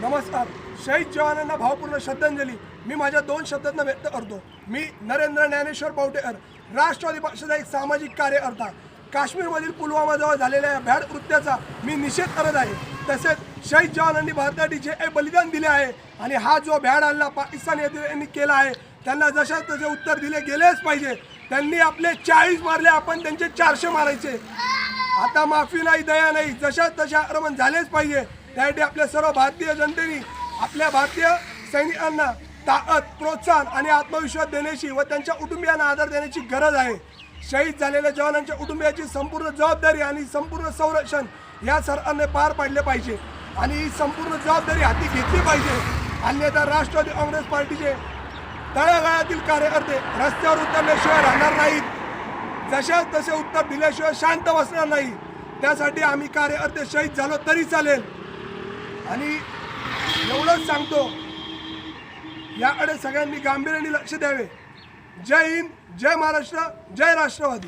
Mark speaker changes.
Speaker 1: नमस्कार. शहीद जवानांना भावपूर्ण श्रद्धांजली मी माझ्या 2 शब्दांत व्यक्त करतो. मी नरेंद्र ज्ञानेश्वर पावटेकर, राष्ट्रवादी पक्षाचा एक सामाजिक कार्यकर्ता. काश्मीरमधील पुलवामाजवळ झालेल्या या भ्याड कृत्याचा मी निषेध करत आहे. तसेच शहीद जवानांनी भारतासाठी जे बलिदान दिले आहे आणि हा जो भ्याड हल्ला पाकिस्तान यांनी केला आहे त्यांना जशाच तसे उत्तर दिले गेलेच पाहिजे. त्यांनी आपले 40 मारले, आपण त्यांचे 400 मारायचे. आता माफी नाही, दया नाही, जशाच तसे आक्रमण झालेच पाहिजे. त्यासाठी आपल्या सर्व भारतीय जनतेने आपल्या भारतीय सैनिकांना ताकद, प्रोत्साहन आणि आत्मविश्वास देण्याची व त्यांच्या कुटुंबियांना आदर देण्याची गरज आहे. शहीद झालेल्या जवानांच्या कुटुंबियाची संपूर्ण जबाबदारी आणि संपूर्ण संरक्षण या सरकारने पार पाडले पाहिजे आणि ही संपूर्ण जबाबदारी हाती घेतली पाहिजे. अन्यथा राष्ट्रवादी काँग्रेस पार्टीचे तळागाळातील कार्यकर्ते रस्त्यावर उतरल्याशिवाय राहणार नाहीत. जशाच तसे उत्तर दिल्याशिवाय शांत बसणार नाही. त्यासाठी आम्ही कार्यकर्ते शहीद झालो तरी चालेल. आणि एवढंच सांगतो, याकडे सगळ्यांनी गांभीर्याने लक्ष द्यावे. जय हिंद, जय महाराष्ट्र, जय राष्ट्रवादी.